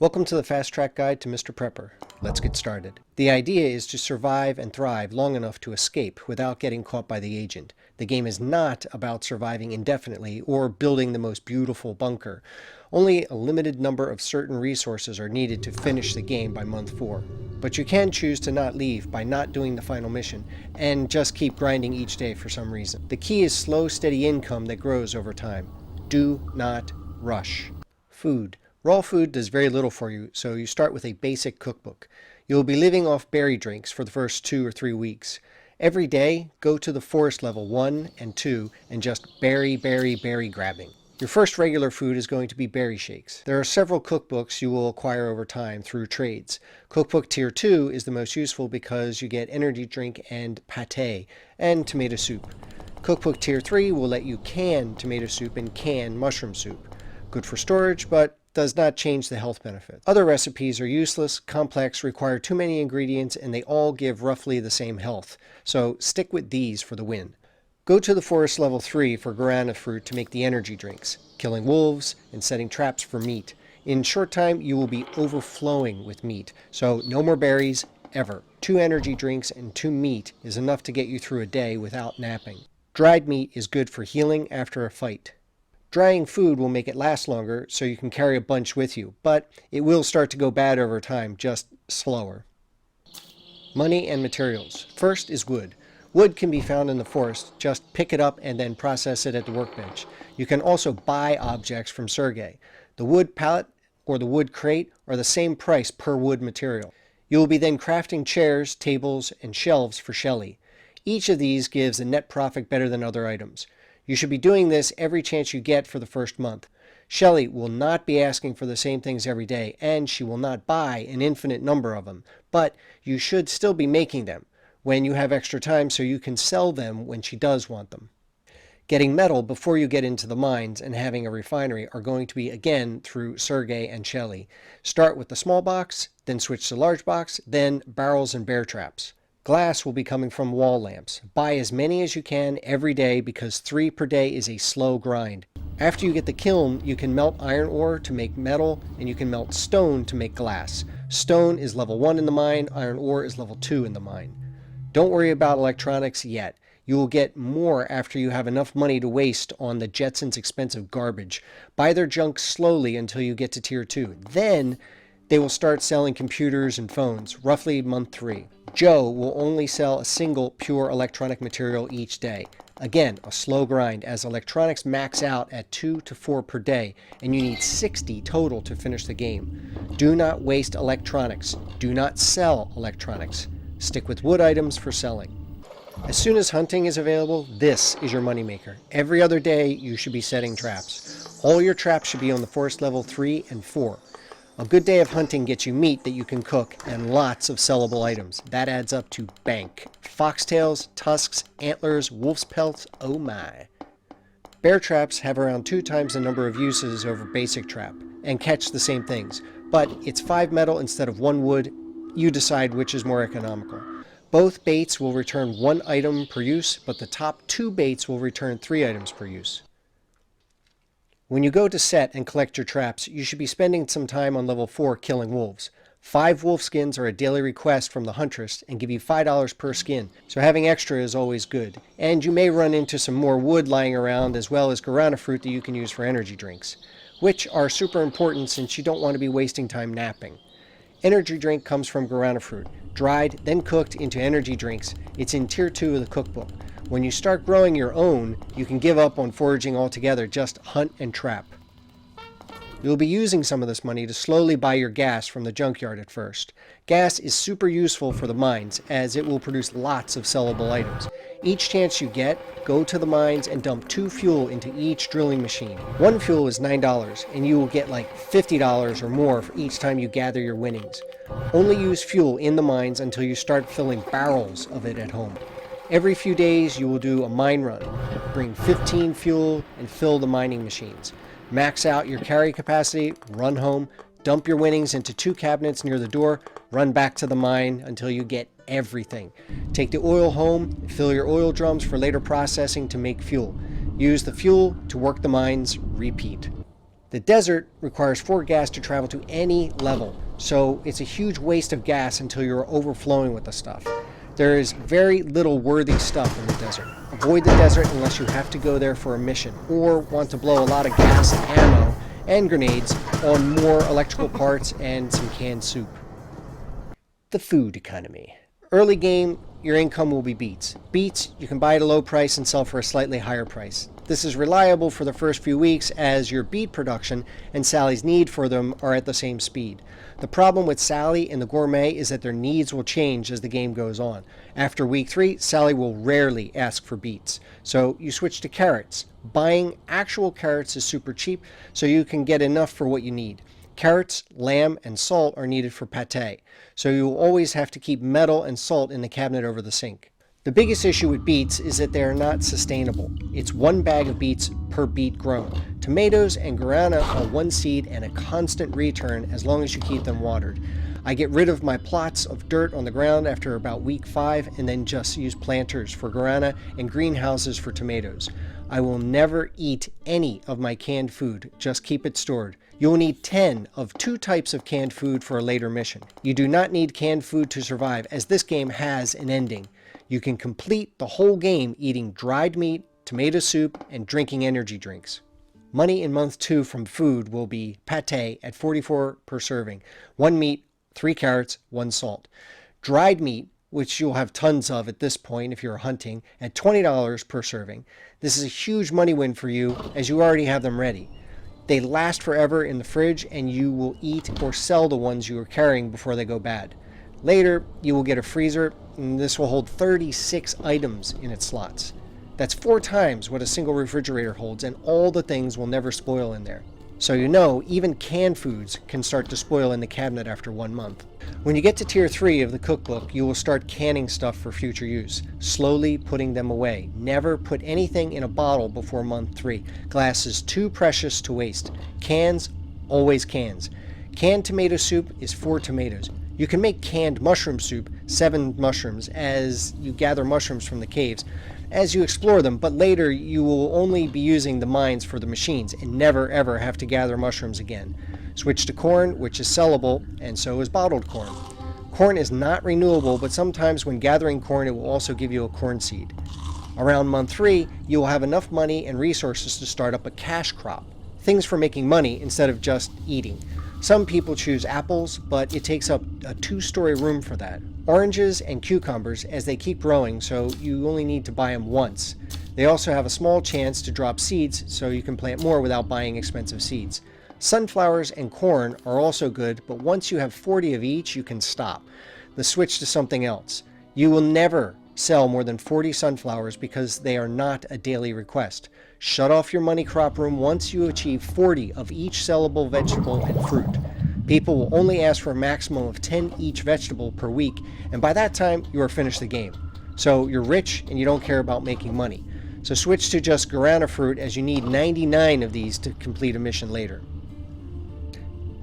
Welcome to the Fast Track Guide to Mr. Prepper. Let's get started. The idea is to survive and thrive long enough to escape without getting caught by the agent. The game is not about surviving indefinitely or building the most beautiful bunker. Only a limited number of certain resources are needed to finish the game by month 4. But you can choose to not leave by not doing the final mission and just keep grinding each day for some reason. The key is slow, steady income that grows over time. Do not rush. Food. Raw food does very little for you, so you start with a basic cookbook. You'll be living off berry drinks for the first 2 or 3 weeks. Every day, go to the forest level 1 and 2 and just berry grabbing. Your first regular food is going to be berry shakes. There are several cookbooks you will acquire over time through trades. Cookbook Tier 2 is the most useful because you get energy drink and pate and tomato soup. Cookbook Tier 3 will let you can tomato soup and can mushroom soup. Good for storage, but does not change the health benefits. Other recipes are useless, complex, require too many ingredients, and they all give roughly the same health. So stick with these for the win. Go to the forest level 3 for guarana fruit to make the energy drinks, killing wolves and setting traps for meat. In short time, you will be overflowing with meat, so no more berries, ever. 2 energy drinks and 2 meat is enough to get you through a day without napping. Dried meat is good for healing after a fight. Drying food will make it last longer, so you can carry a bunch with you, but it will start to go bad over time, just slower. Money and materials. First is wood. Wood can be found in the forest. Just pick it up and then process it at the workbench. You can also buy objects from Sergey. The wood pallet or the wood crate are the same price per wood material. You will be then crafting chairs, tables, and shelves for Shelly. Each of these gives a net profit better than other items. You should be doing this every chance you get for the first month. Shelly will not be asking for the same things every day, and she will not buy an infinite number of them, but you should still be making them when you have extra time so you can sell them when she does want them. Getting metal before you get into the mines and having a refinery are going to be again through Sergey and Shelly. Start with the small box, then switch to large box, then barrels and bear traps. Glass will be coming from wall lamps. Buy as many as you can every day because 3 per day is a slow grind. After you get the kiln, you can melt iron ore to make metal, and you can melt stone to make glass. Stone is level 1 in the mine, iron ore is level 2 in the mine. Don't worry about electronics yet. You will get more after you have enough money to waste on the Jetsons' expensive garbage. Buy their junk slowly until you get to Tier 2. Then they will start selling computers and phones, roughly month 3. Joe will only sell a single pure electronic material each day. Again, a slow grind as electronics max out at 2 to 4 per day, and you need 60 total to finish the game. Do not waste electronics. Do not sell electronics. Stick with wood items for selling. As soon as hunting is available, this is your moneymaker. Every other day, you should be setting traps. All your traps should be on the forest level 3 and 4. A good day of hunting gets you meat that you can cook and lots of sellable items. That adds up to bank. Foxtails, tusks, antlers, wolf's pelts, oh my. Bear traps have around 2 times the number of uses over basic trap and catch the same things, but it's 5 metal instead of 1 wood. You decide which is more economical. Both baits will return 1 item per use, but the top 2 baits will return 3 items per use. When you go to set and collect your traps, you should be spending some time on level 4 killing wolves. 5 wolf skins are a daily request from the huntress and give you $5 per skin, so having extra is always good. And you may run into some more wood lying around as well as guarana fruit that you can use for energy drinks, which are super important since you don't want to be wasting time napping. Energy drink comes from guarana fruit, dried, then cooked into energy drinks. It's in Tier 2 of the cookbook. When you start growing your own, you can give up on foraging altogether, just hunt and trap. You'll be using some of this money to slowly buy your gas from the junkyard at first. Gas is super useful for the mines, as it will produce lots of sellable items. Each chance you get, go to the mines and dump 2 fuel into each drilling machine. 1 fuel is $9, and you will get like $50 or more for each time you gather your winnings. Only use fuel in the mines until you start filling barrels of it at home. Every few days you will do a mine run. Bring 15 fuel and fill the mining machines. Max out your carry capacity, run home, dump your winnings into 2 cabinets near the door, run back to the mine until you get everything. Take the oil home, fill your oil drums for later processing to make fuel. Use the fuel to work the mines, repeat. The desert requires 4 gas to travel to any level, so it's a huge waste of gas until you're overflowing with the stuff. There is very little worthy stuff in the desert. Avoid the desert unless you have to go there for a mission or want to blow a lot of gas, ammo, and grenades on more electrical parts and some canned soup. The food economy. Early game, your income will be beets. Beets, you can buy at a low price and sell for a slightly higher price. This is reliable for the first few weeks as your beet production and Sally's need for them are at the same speed. The problem with Sally and the gourmet is that their needs will change as the game goes on. After week 3, Sally will rarely ask for beets. So you switch to carrots. Buying actual carrots is super cheap, so you can get enough for what you need. Carrots, lamb, and salt are needed for pate, so you will always have to keep metal and salt in the cabinet over the sink. The biggest issue with beets is that they are not sustainable. It's 1 bag of beets per beet grown. Tomatoes and guarana are 1 seed and a constant return as long as you keep them watered. I get rid of my plots of dirt on the ground after about week 5 and then just use planters for guarana and greenhouses for tomatoes. I will never eat any of my canned food, just keep it stored. You will need 10 of 2 types of canned food for a later mission. You do not need canned food to survive, as this game has an ending. You can complete the whole game eating dried meat, tomato soup, and drinking energy drinks. Money in month 2 from food will be pate at 44 per serving, 1 meat, 3 carrots, 1 salt. Dried meat, which you'll have tons of at this point if you're hunting, at $20 per serving. This is a huge money win for you as you already have them ready. They last forever in the fridge and you will eat or sell the ones you are carrying before they go bad. Later, you will get a freezer, and this will hold 36 items in its slots. That's 4 times what a single refrigerator holds, and all the things will never spoil in there. So you know, even canned foods can start to spoil in the cabinet after 1 month. When you get to tier 3 of the cookbook, you will start canning stuff for future use, slowly putting them away. Never put anything in a bottle before month 3. Glass is too precious to waste. Cans, always cans. Canned tomato soup is 4 tomatoes. You can make canned mushroom soup, 7 mushrooms, as you gather mushrooms from the caves, as you explore them, but later you will only be using the mines for the machines and never ever have to gather mushrooms again. Switch to corn, which is sellable, and so is bottled corn. Corn is not renewable, but sometimes when gathering corn it will also give you a corn seed. Around month 3, you will have enough money and resources to start up a cash crop, things for making money instead of just eating. Some people choose apples, but it takes up a 2-story room for that. Oranges and cucumbers as they keep growing, so you only need to buy them once. They also have a small chance to drop seeds, so you can plant more without buying expensive seeds. Sunflowers and corn are also good, but once you have 40 of each, you can stop. Switch to something else. You will never sell more than 40 sunflowers because they are not a daily request. Shut off your money crop room once you achieve 40 of each sellable vegetable and fruit. People will only ask for a maximum of 10 each vegetable per week, and by that time, you are finished the game. So you're rich and you don't care about making money. So switch to just guarana fruit as you need 99 of these to complete a mission later.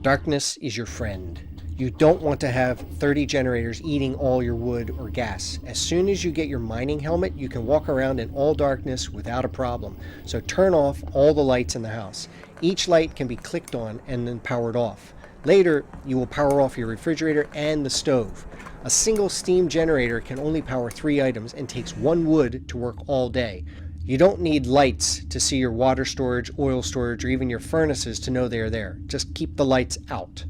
Darkness is your friend. You don't want to have 30 generators eating all your wood or gas. As soon as you get your mining helmet, you can walk around in all darkness without a problem. So turn off all the lights in the house. Each light can be clicked on and then powered off. Later, you will power off your refrigerator and the stove. A single steam generator can only power 3 items and takes 1 wood to work all day. You don't need lights to see your water storage, oil storage, or even your furnaces to know they are there. Just keep the lights out.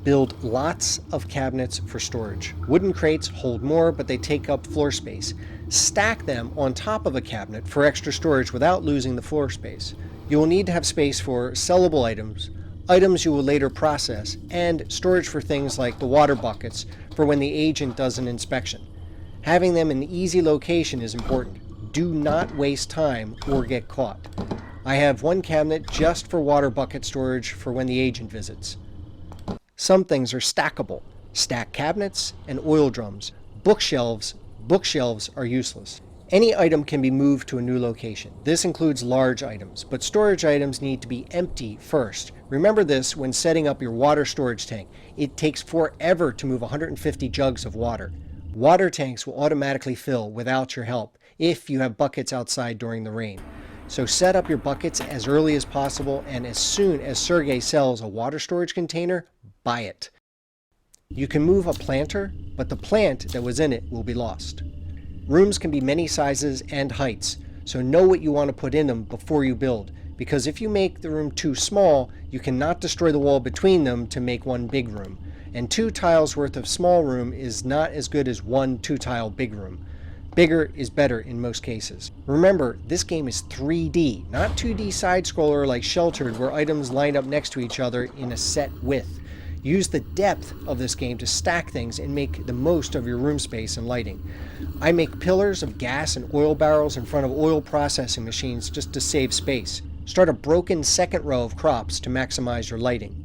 Build lots of cabinets for storage. Wooden crates hold more, but they take up floor space. Stack them on top of a cabinet for extra storage without losing the floor space. You will need to have space for sellable items, items you will later process, and storage for things like the water buckets for when the agent does an inspection. Having them in an easy location is important. Do not waste time or get caught. I have 1 cabinet just for water bucket storage for when the agent visits. Some things are stackable. Stack cabinets and oil drums. Bookshelves are useless. Any item can be moved to a new location. This includes large items, but storage items need to be empty first. Remember this when setting up your water storage tank. It takes forever to move 150 jugs of water. Water tanks will automatically fill without your help if you have buckets outside during the rain. So set up your buckets as early as possible, and as soon as Sergey sells a water storage container, buy it. You can move a planter, but the plant that was in it will be lost. Rooms can be many sizes and heights, so know what you want to put in them before you build, because if you make the room too small, you cannot destroy the wall between them to make one big room. And 2 tiles worth of small room is not as good as 1 2-tile big room. Bigger is better in most cases. Remember, this game is 3D, not 2D side-scroller like Sheltered where items line up next to each other in a set width. Use the depth of this game to stack things and make the most of your room space and lighting. I make pillars of gas and oil barrels in front of oil processing machines just to save space. Start a broken second row of crops to maximize your lighting.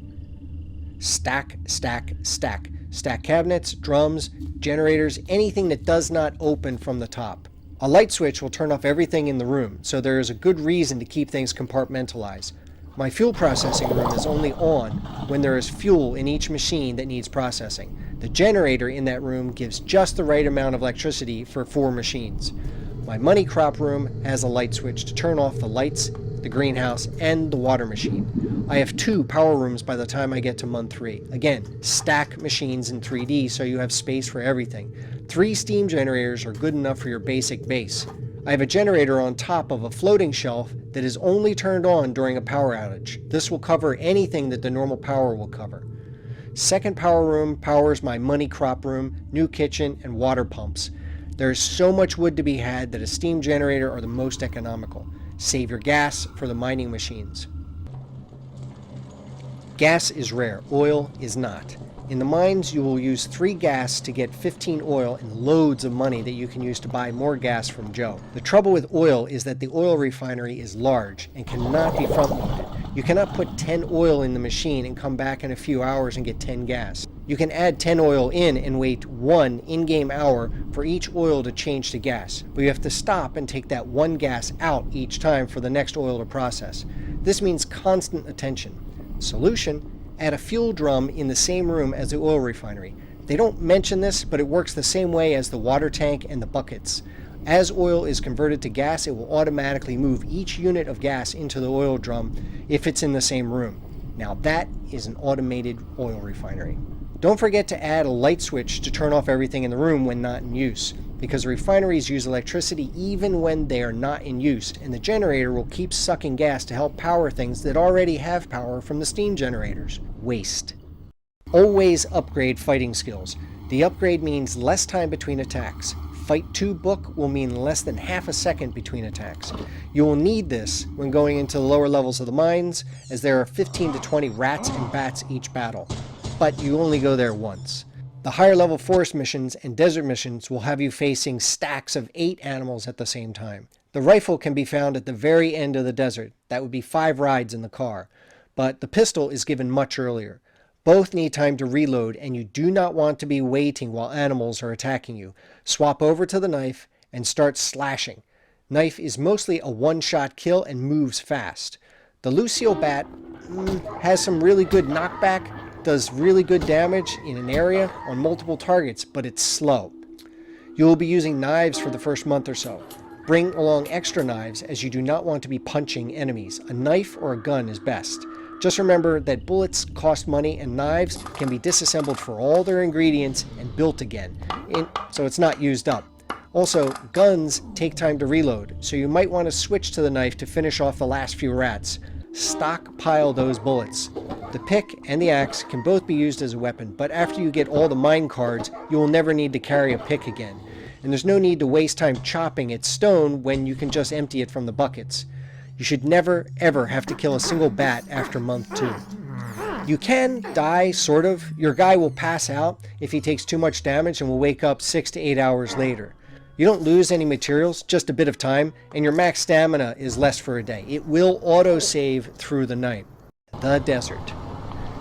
Stack, stack, stack. Stack cabinets, drums, generators, anything that does not open from the top. A light switch will turn off everything in the room, so there is a good reason to keep things compartmentalized. My fuel processing room is only on when there is fuel in each machine that needs processing. The generator in that room gives just the right amount of electricity for 4 machines. My money crop room has a light switch to turn off the lights, the greenhouse, and the water machine. I have 2 power rooms by the time I get to month 3. Again, stack machines in 3D so you have space for everything. 3 steam generators are good enough for your basic base. I have a generator on top of a floating shelf that is only turned on during a power outage. This will cover anything that the normal power will cover. Second power room powers my money crop room, new kitchen, and water pumps. There is so much wood to be had that a steam generator are the most economical. Save your gas for the mining machines. Gas is rare, oil is not. In the mines, you will use 3 gas to get 15 oil and loads of money that you can use to buy more gas from Joe. The trouble with oil is that the oil refinery is large and cannot be front-loaded. You cannot put 10 oil in the machine and come back in a few hours and get 10 gas. You can add 10 oil in and wait 1 in-game hour for each oil to change to gas, but you have to stop and take that 1 gas out each time for the next oil to process. This means constant attention. Solution: add a fuel drum in the same room as the oil refinery. They don't mention this, but it works the same way as the water tank and the buckets. As oil is converted to gas, it will automatically move each unit of gas into the oil drum if it's in the same room. Now that is an automated oil refinery. Don't forget to add a light switch to turn off everything in the room when not in use, because refineries use electricity even when they are not in use, and the generator will keep sucking gas to help power things that already have power from the steam generators. Waste. Always upgrade fighting skills. The upgrade means less time between attacks. Fight 2 book will mean less than half a second between attacks. You will need this when going into the lower levels of the mines, as there are 15 to 20 rats and bats each battle. But you only go there once. The higher level forest missions and desert missions will have you facing stacks of 8 animals at the same time. The rifle can be found at the very end of the desert. That would be 5 rides in the car. But the pistol is given much earlier. Both need time to reload, and you do not want to be waiting while animals are attacking you. Swap over to the knife and start slashing. Knife is mostly a one-shot kill and moves fast. The Lucio Bat has some really good knockback, does really good damage in an area on multiple targets, but it's slow. You will be using knives for the first month or so. Bring along extra knives as you do not want to be punching enemies. A knife or a gun is best. Just remember that bullets cost money and knives can be disassembled for all their ingredients and built again, so it's not used up. Also, guns take time to reload, so you might want to switch to the knife to finish off the last few rats. Stockpile those bullets. The pick and the axe can both be used as a weapon, but after you get all the mine cards, you will never need to carry a pick again. And there's no need to waste time chopping at stone when you can just empty it from the buckets. You should never, ever have to kill a single bat after month 2. You can die, sort of. Your guy will pass out if he takes too much damage and will wake up 6 to 8 hours later. You don't lose any materials, just a bit of time, and your max stamina is less for a day. It will auto-save through the night. The desert.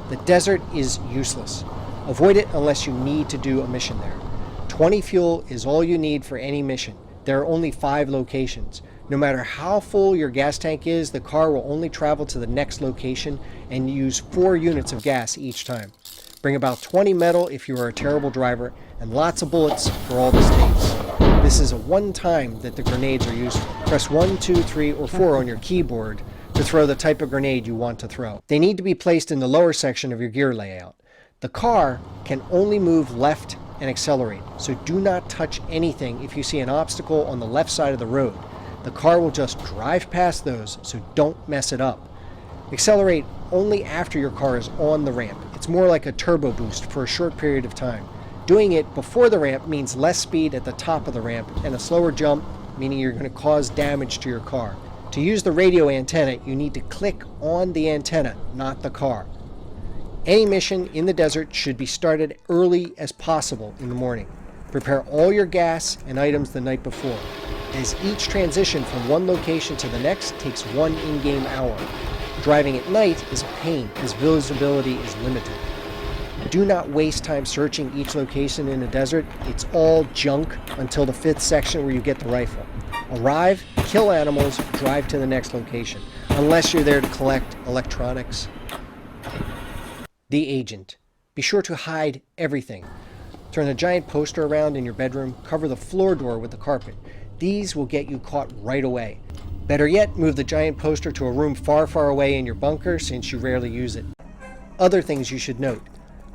The desert is useless. Avoid it unless you need to do a mission there. 20 fuel is all you need for any mission. There are only 5 locations. No matter how full your gas tank is, the car will only travel to the next location and use 4 units of gas each time. Bring about 20 metal if you are a terrible driver, and lots of bullets for all the states. The This is a one time that the grenades are useful. Press 1, 2, 3, or 4 on your keyboard to throw the type of grenade you want to throw. They need to be placed in the lower section of your gear layout. The car can only move left and accelerate, so do not touch anything if you see an obstacle on the left side of the road. The car will just drive past those, so don't mess it up. Accelerate only after your car is on the ramp. It's more like a turbo boost for a short period of time. Doing it before the ramp means less speed at the top of the ramp and a slower jump, meaning you're going to cause damage to your car. To use the radio antenna, you need to click on the antenna, not the car. Any mission in the desert should be started early as possible in the morning. Prepare all your gas and items the night before, as each transition from one location to the next takes 1 in-game hour. Driving at night is a pain, as visibility is limited. Do not waste time searching each location in the desert. It's all junk until the 5th section where you get the rifle. Arrive, kill animals, drive to the next location, unless you're there to collect electronics. The Agent. Be sure to hide everything. Turn a giant poster around in your bedroom, cover the floor door with the carpet. These will get you caught right away. Better yet, move the giant poster to a room far, far away in your bunker since you rarely use it. Other things you should note.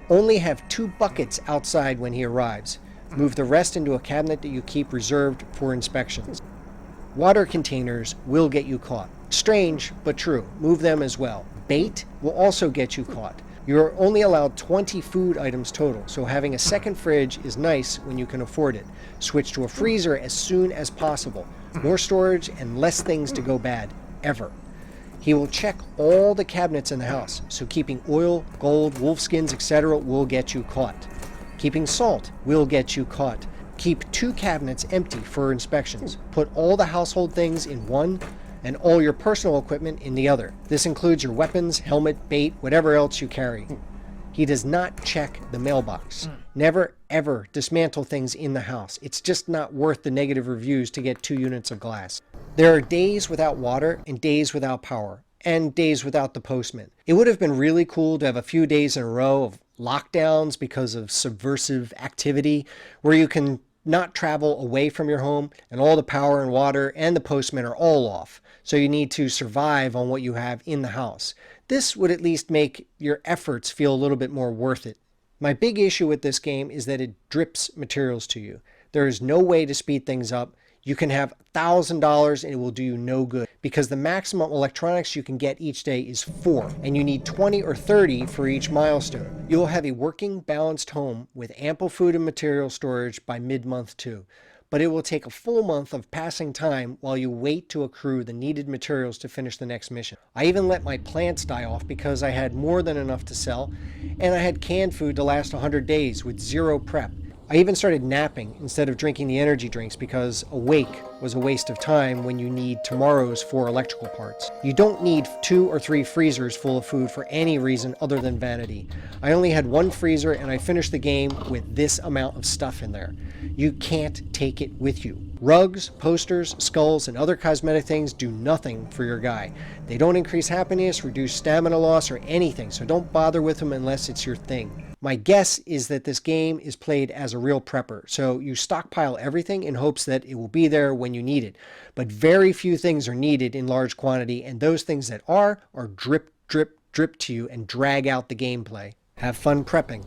Only have 2 buckets outside when he arrives. Move the rest into a cabinet that you keep reserved for inspections. Water containers will get you caught. Strange, but true. Move them as well. Bait will also get you caught. You are only allowed 20 food items total, so having a second fridge is nice when you can afford it. Switch to a freezer as soon as possible. More storage and less things to go bad, ever. He will check all the cabinets in the house, so keeping oil, gold, wolf skins, etc. will get you caught. Keeping salt will get you caught. Keep 2 cabinets empty for inspections. Put all the household things in one and all your personal equipment in the other. This includes your weapons, helmet, bait, whatever else you carry. He does not check the mailbox. Never, ever dismantle things in the house. It's just not worth the negative reviews to get 2 units of glass. There are days without water and days without power, and days without the postman. It would have been really cool to have a few days in a row of lockdowns because of subversive activity, where you can not travel away from your home and all the power and water and the postman are all off. So you need to survive on what you have in the house. This would at least make your efforts feel a little bit more worth it. My big issue with this game is that it drips materials to you. There is no way to speed things up. You can have $1,000 and it will do you no good because the maximum electronics you can get each day is 4 and you need 20 or 30 for each milestone. You will have a working, balanced home with ample food and material storage by mid-month 2. But it will take a full month of passing time while you wait to accrue the needed materials to finish the next mission. I even let my plants die off because I had more than enough to sell and I had canned food to last 100 days with 0 prep. I even started napping instead of drinking the energy drinks because awake was a waste of time when you need tomorrow's 4 electrical parts. You don't need 2 or 3 freezers full of food for any reason other than vanity. I only had 1 freezer and I finished the game with this amount of stuff in there. You can't take it with you. Rugs, posters, skulls, and other cosmetic things do nothing for your guy. They don't increase happiness, reduce stamina loss, or anything, so don't bother with them unless it's your thing. My guess is that this game is played as a real prepper, so you stockpile everything in hopes that it will be there when you need it. But very few things are needed in large quantity, and those things that are drip, drip, drip to you and drag out the gameplay. Have fun prepping.